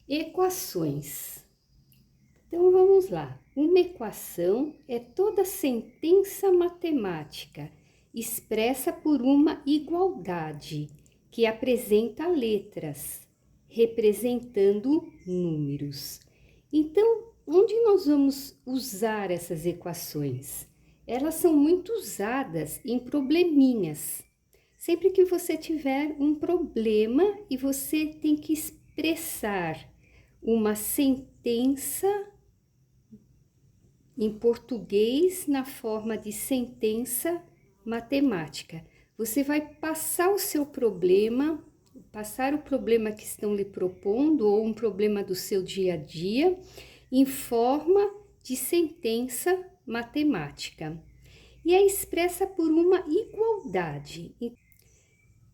Equações. Então, vamos lá. Uma equação é toda sentença matemática expressa por uma igualdade que apresenta letras, representando números. Então, onde nós vamos usar essas equações? Elas são muito usadas em probleminhas. Sempre que você tiver um problema e você tem que expressar uma sentença em português na forma de sentença matemática. Você vai passar o seu problema, passar o problema que estão lhe propondo ou um problema do seu dia a dia em forma de sentença matemática. E é expressa por uma igualdade.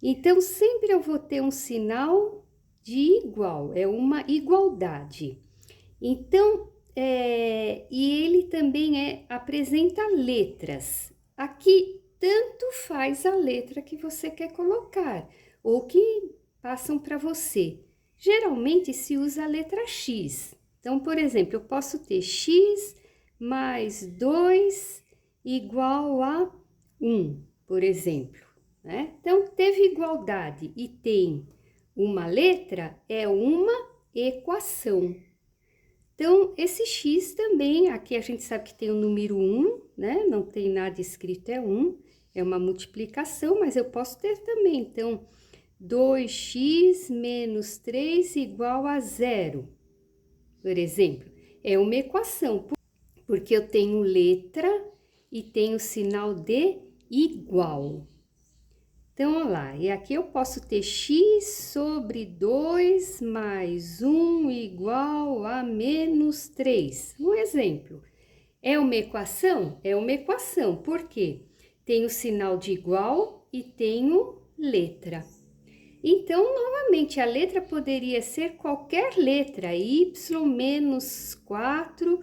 Então, sempre eu vou ter um sinal de igual, é uma igualdade. Então, e ele também apresenta letras. Aqui, tanto faz a letra que você quer colocar, ou que passam para você. Geralmente, se usa a letra X. Então, por exemplo, eu posso ter X mais 2 igual a 1, por exemplo. Né? Então, teve igualdade e tem uma letra, é uma equação. Então, esse x também, aqui a gente sabe que tem o número 1, né? Não tem nada escrito, é 1, é uma multiplicação, mas eu posso ter também. Então, 2x menos 3 igual a 0, por exemplo. É uma equação, porque eu tenho letra e tenho sinal de igual. Então, olha lá, e aqui eu posso ter x sobre 2 mais 1 igual a menos 3. Um exemplo. É uma equação? É uma equação. Por quê? Tem o sinal de igual e tenho letra. Então, novamente, a letra poderia ser qualquer letra. Y menos 4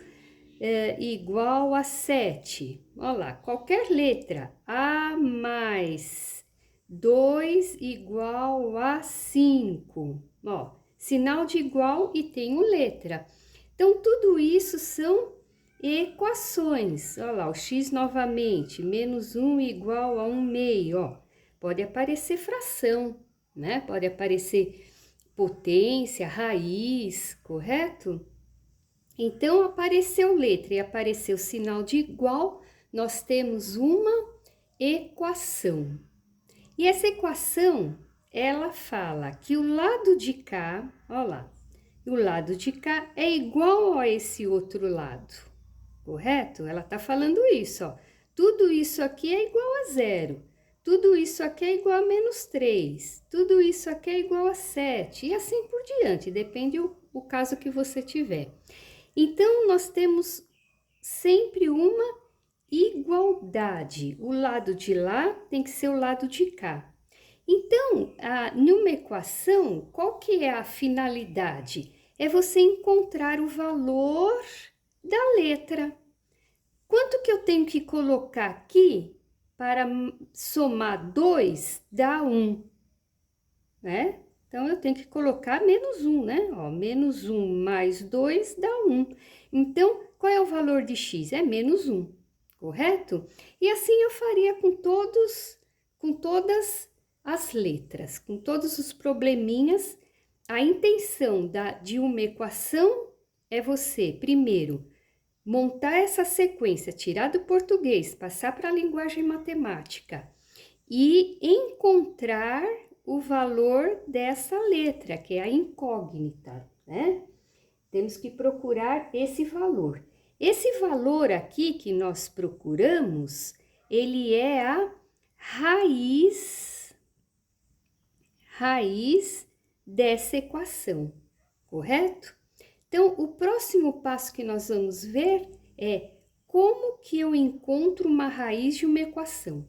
igual a 7. Olha lá, qualquer letra. A mais 2 igual a 5. Ó, sinal de igual e tenho letra. Então, tudo isso são equações. Olha lá, o x novamente, menos 1 igual a 1 meio, ó. Pode aparecer fração, né? Pode aparecer potência, raiz, correto? Então, apareceu letra e apareceu sinal de igual, nós temos uma equação. E essa equação, ela fala que o lado de cá, ó lá, o lado de cá é igual a esse outro lado, correto? Ela tá falando isso, ó. Tudo isso aqui é igual a 0. Tudo isso aqui é igual a menos 3. Tudo isso aqui é igual a 7. E assim por diante, depende o caso que você tiver. Então, nós temos sempre uma igualdade. O lado de lá tem que ser o lado de cá. Então, numa equação, qual que é a finalidade? É você encontrar o valor da letra. Quanto que eu tenho que colocar aqui para somar 2 dá 1, né? Então, eu tenho que colocar menos 1, né? Ó, menos 1 mais 2 dá 1. Então, qual é o valor de x? É menos 1, correto? E assim eu faria com todas as letras, com todos os probleminhas. A intenção de uma equação é você, primeiro, montar essa sequência, tirar do português, passar para a linguagem matemática e encontrar o valor dessa letra, que é a incógnita, né? Temos que procurar esse valor. Esse valor aqui que nós procuramos, ele é a raiz dessa equação, correto? Então, o próximo passo que nós vamos ver é como que eu encontro uma raiz de uma equação.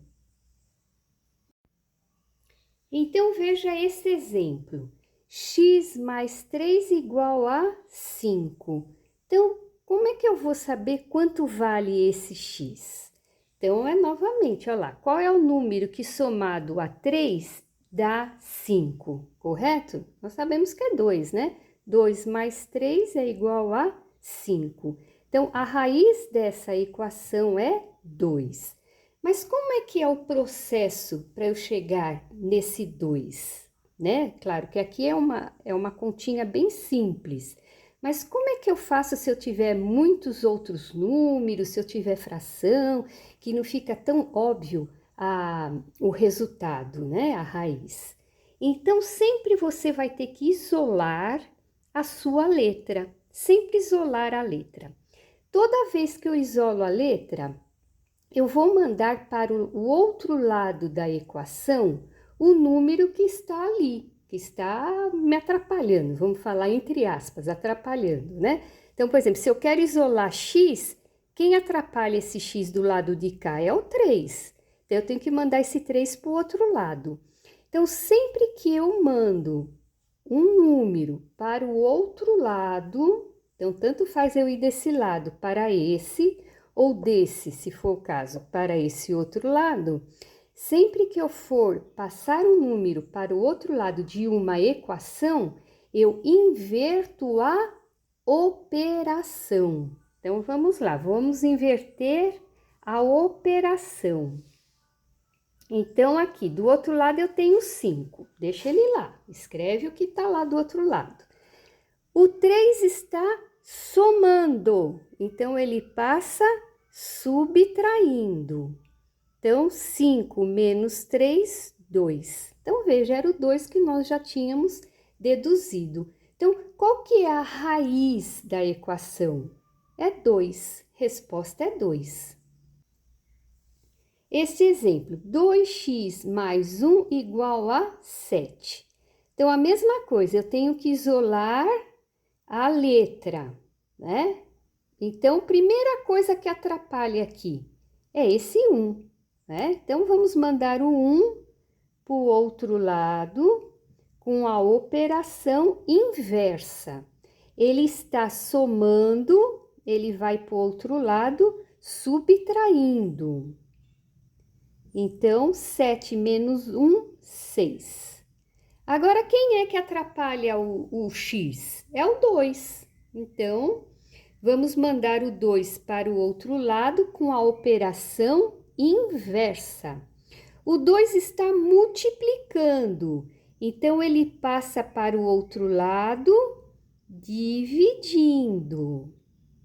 Então, veja esse exemplo. X mais 3 igual a 5. Então, como é que eu vou saber quanto vale esse x? Então, novamente, olha lá, qual é o número que somado a 3 dá 5, correto? Nós sabemos que é 2, né? 2 mais 3 é igual a 5. Então, a raiz dessa equação é 2. Mas como é que é o processo para eu chegar nesse 2? Né? Claro que aqui é uma continha bem simples. Mas como é que eu faço se eu tiver muitos outros números, se eu tiver fração, que não fica tão óbvio o resultado, né? A raiz. Então, sempre você vai ter que isolar a sua letra. Sempre isolar a letra. Toda vez que eu isolo a letra, eu vou mandar para o outro lado da equação o número que está ali, que está me atrapalhando, vamos falar entre aspas, atrapalhando, né? Então, por exemplo, se eu quero isolar x, quem atrapalha esse x do lado de cá é o 3. Então, eu tenho que mandar esse 3 para o outro lado. Então, sempre que eu mando um número para o outro lado, então, tanto faz eu ir desse lado para esse, ou desse, se for o caso, para esse outro lado, sempre que eu for passar um número para o outro lado de uma equação, eu inverto a operação. Então, vamos lá, vamos inverter a operação. Então, aqui, do outro lado eu tenho 5. Deixa ele lá, escreve o que está lá do outro lado. O 3 está somando, então ele passa subtraindo. Então, 5 menos 3, 2. Então, veja, era o 2 que nós já tínhamos deduzido. Então, qual que é a raiz da equação? É 2. Resposta é 2. Este exemplo, 2x mais 1 igual a 7. Então, a mesma coisa, eu tenho que isolar a letra, né? Então, primeira coisa que atrapalha aqui é esse 1, né? Então, vamos mandar o 1 para o outro lado com a operação inversa. Ele está somando, ele vai para o outro lado subtraindo. Então, 7 menos 1, 6. Agora, quem é que atrapalha o x? É o 2. Então, vamos mandar o 2 para o outro lado com a operação inversa. O 2 está multiplicando, então ele passa para o outro lado dividindo.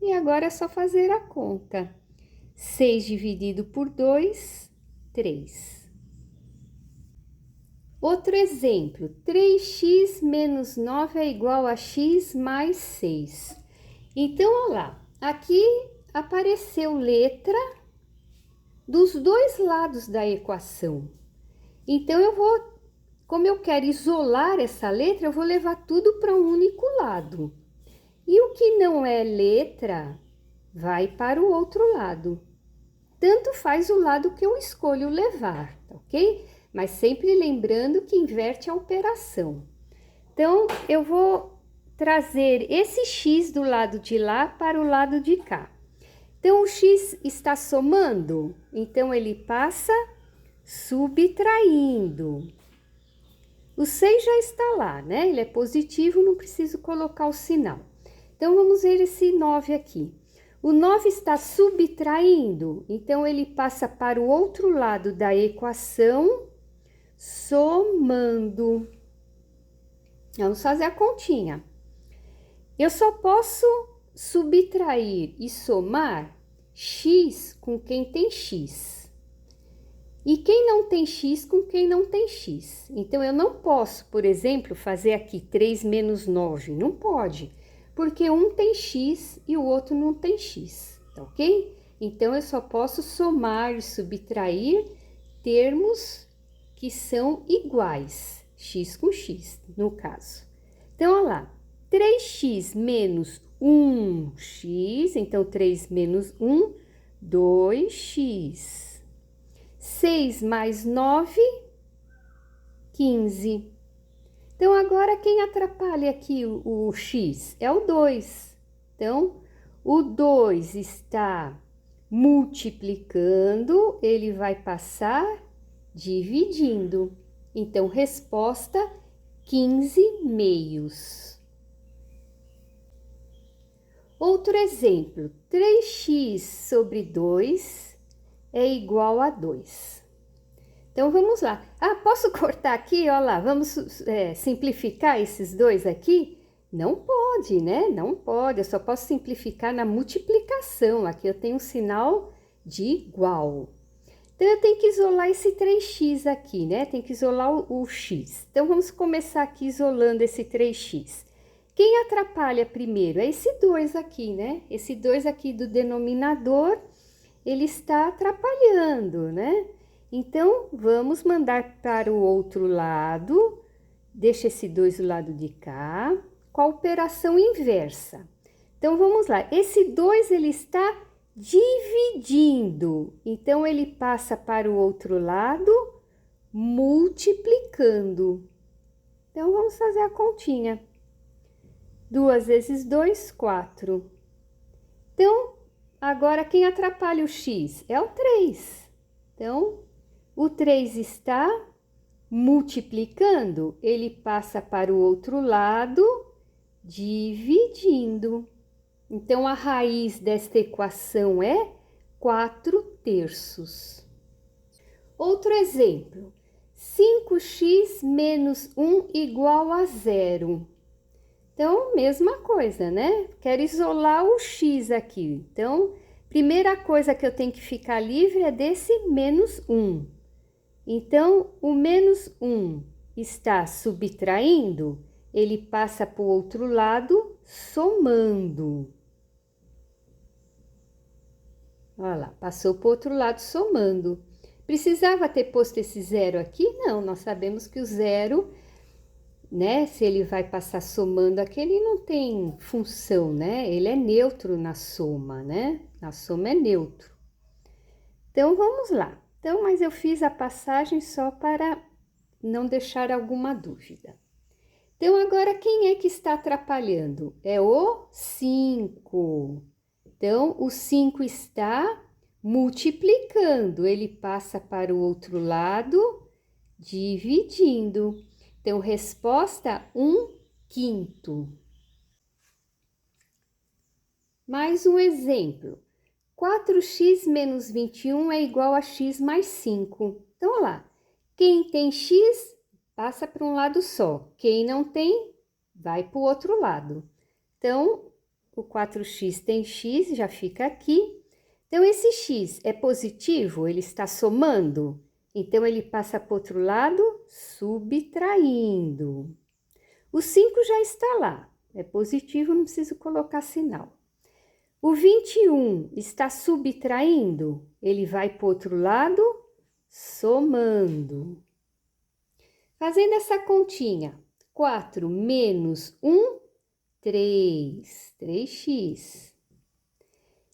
E agora é só fazer a conta. 6 dividido por 2, 3. Outro exemplo, 3x menos 9 é igual a x mais 6. Então, olha lá, aqui apareceu letra dos dois lados da equação. Então, como eu quero isolar essa letra, eu vou levar tudo para um único lado. E o que não é letra, vai para o outro lado. Tanto faz o lado que eu escolho levar, ok? Mas sempre lembrando que inverte a operação. Então, eu vou trazer esse x do lado de lá para o lado de cá. Então, o x está somando, então ele passa subtraindo. O 6 já está lá, né? Ele é positivo, não preciso colocar o sinal. Então, vamos ver esse 9 aqui. O 9 está subtraindo, então ele passa para o outro lado da equação, somando. Vamos fazer a continha. Eu só posso subtrair e somar x com quem tem x. E quem não tem x com quem não tem x. Então, eu não posso, por exemplo, fazer aqui 3 menos 9. Não pode, porque um tem x e o outro não tem x, tá ok? Então, eu só posso somar e subtrair termos que são iguais, x com x, no caso. Então, olha lá, 3x menos 1x, então 3 menos 1, 2x. 6 mais 9, 15. Então, agora quem atrapalha aqui o x? É o 2. Então, o 2 está multiplicando, ele vai passar dividindo. Então, resposta 15 meios. Outro exemplo, 3x sobre 2 é igual a 2. Então, vamos lá. Ah, posso cortar aqui? Olha lá, vamos simplificar esses dois aqui? Não pode, né? Não pode, eu só posso simplificar na multiplicação. Aqui eu tenho um sinal de igual. Então, eu tenho que isolar esse 3x aqui, né? Tem que isolar o x. Então, vamos começar aqui isolando esse 3x. Quem atrapalha primeiro é esse 2 aqui, né? Esse 2 aqui do denominador, ele está atrapalhando, né? Então, vamos mandar para o outro lado. Deixa esse 2 do lado de cá, com a operação inversa. Então, vamos lá. Esse 2, ele está dividindo. Então, ele passa para o outro lado, multiplicando. Então, vamos fazer a continha. 2 vezes 2, 4. Então, agora quem atrapalha o x? É o 3. Então, o 3 está multiplicando, ele passa para o outro lado, dividindo. Então, a raiz desta equação é 4/3. Outro exemplo, 5x menos 1 igual a 0. Então, mesma coisa, né? Quero isolar o x aqui. Então, primeira coisa que eu tenho que ficar livre é desse menos 1. Então, o menos 1 está subtraindo, ele passa para o outro lado, somando. Olha lá, passou para o outro lado, somando. Precisava ter posto esse zero aqui? Não, nós sabemos que o zero, né, se ele vai passar somando aqui, ele não tem função, né? Ele é neutro na soma, né? Na soma é neutro. Então, vamos lá. Então, mas eu fiz a passagem só para não deixar alguma dúvida. Então, agora, quem é que está atrapalhando? É o 5. Então, o 5 está multiplicando, ele passa para o outro lado, dividindo. Então, resposta 1/5. Mais um exemplo. 4x menos 21 é igual a x mais 5. Então, olha lá. Quem tem x, passa para um lado só. Quem não tem, vai para o outro lado. Então, o 4x tem x, já fica aqui. Então, esse x é positivo, ele está somando. Então, ele passa para o outro lado, subtraindo. O 5 já está lá, é positivo, não preciso colocar sinal. O 21 está subtraindo, ele vai para o outro lado, somando. Fazendo essa continha, 4 menos 1, 3, 3x.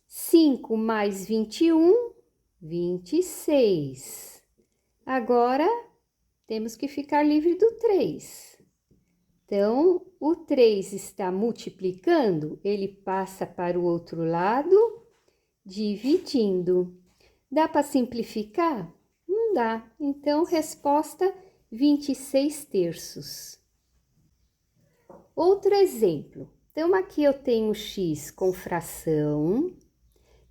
5 mais 21, 26. Agora, temos que ficar livre do 3. Então, o 3 está multiplicando, ele passa para o outro lado, dividindo. Dá para simplificar? Não dá. Então, resposta 26/3. Outro exemplo. Então, aqui eu tenho x com fração,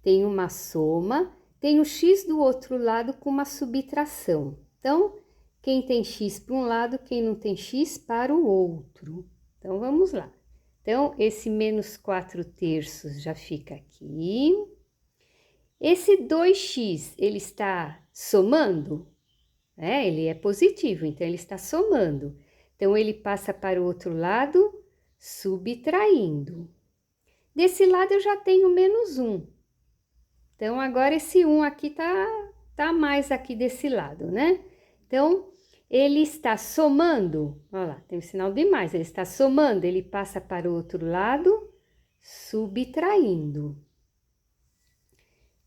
tenho uma soma, tenho x do outro lado com uma subtração. Então, quem tem x para um lado, quem não tem x para o outro. Então, vamos lá. Então, esse menos 4/3 já fica aqui. Esse 2x, ele está somando? Ele é positivo, então ele está somando. Então, ele passa para o outro lado, subtraindo. Desse lado, eu já tenho menos 1. Então, agora esse 1 aqui tá mais aqui desse lado, né? Então, ele está somando, olha lá, tem um sinal de mais, ele está somando, ele passa para o outro lado, subtraindo.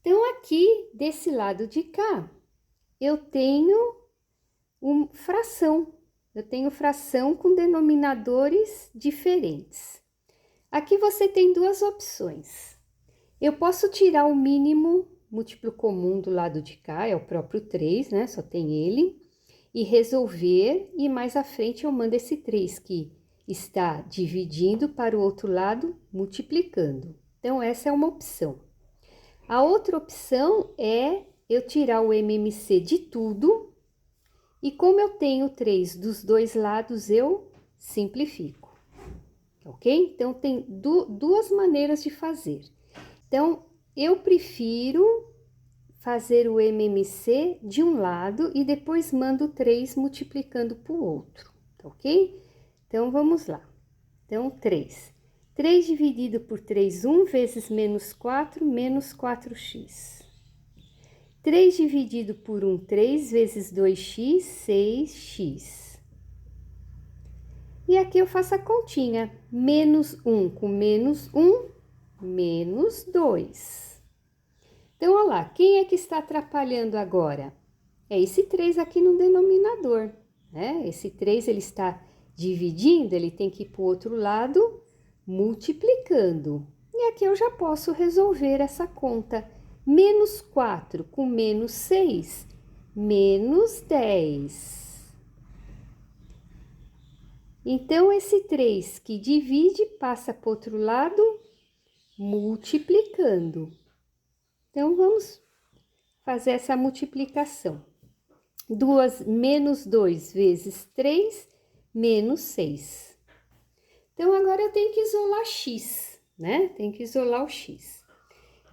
Então, aqui, desse lado de cá, eu tenho fração. Eu tenho fração com denominadores diferentes. Aqui você tem duas opções. Eu posso tirar o mínimo múltiplo comum do lado de cá, é o próprio 3, né? Só tem ele. E resolver, e mais à frente eu mando esse 3 que está dividindo para o outro lado, multiplicando. Então, essa é uma opção. A outra opção é eu tirar o MMC de tudo e como eu tenho 3 dos dois lados, eu simplifico, ok? Então, tem duas maneiras de fazer. Então, eu prefiro fazer o MMC de um lado e depois mando 3 multiplicando para o outro, ok? Então, vamos lá. Então, 3. 3 dividido por 3, 1 vezes menos 4, menos 4x. 3 dividido por 1, 3 vezes 2x, 6x. E aqui eu faço a continha. Menos 1 com menos 1, menos 2. Então, olha lá, quem é que está atrapalhando agora? É esse 3 aqui no denominador, né? Esse 3, ele está dividindo, ele tem que ir para o outro lado, multiplicando. E aqui eu já posso resolver essa conta. Menos 4 com menos 6, menos 10. Então, esse 3 que divide passa para o outro lado, multiplicando. Então, vamos fazer essa multiplicação. Menos 2 vezes 3, menos 6. Então, agora eu tenho que isolar x, né? Tem que isolar o x.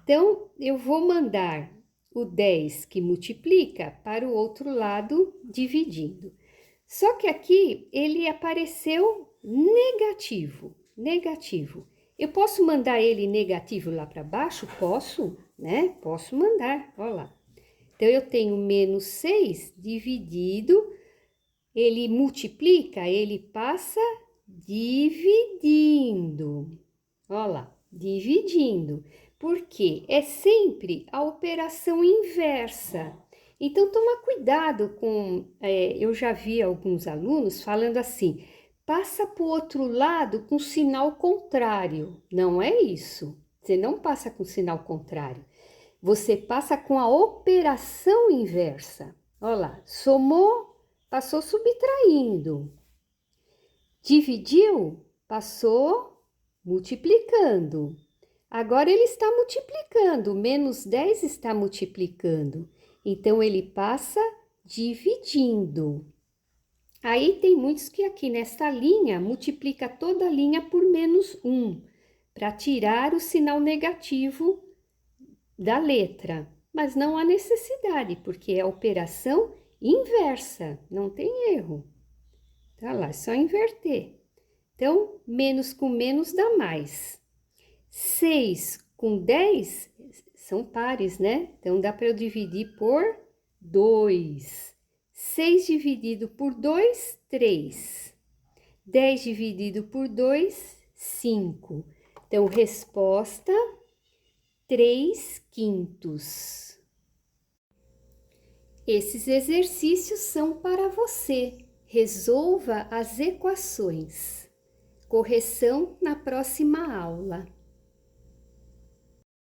Então, eu vou mandar o 10 que multiplica para o outro lado, dividindo. Só que aqui, ele apareceu negativo, negativo. Eu posso mandar ele negativo lá para baixo? Posso, né? Posso mandar, olha lá. Então, eu tenho menos 6 dividido, ele multiplica, ele passa dividindo. Olha lá, dividindo. Porque é sempre a operação inversa. Então, toma cuidado com... eu já vi alguns alunos falando assim, passa para o outro lado com sinal contrário. Não é isso. Você não passa com sinal contrário. Você passa com a operação inversa. Olha lá, somou, passou subtraindo. Dividiu, passou multiplicando. Agora ele está multiplicando, menos 10 está multiplicando. Então, ele passa dividindo. Aí, tem muitos que aqui nesta linha, multiplica toda a linha por menos 1, para tirar o sinal negativo da letra. Mas não há necessidade, porque é a operação inversa, não tem erro. Tá lá, é só inverter. Então, menos com menos dá mais. 6 com 10 são pares, né? Então, dá para eu dividir por 2. 6 dividido por 2, 3. 10 dividido por 2, 5. Então, resposta, 3/5. Esses exercícios são para você. Resolva as equações. Correção na próxima aula.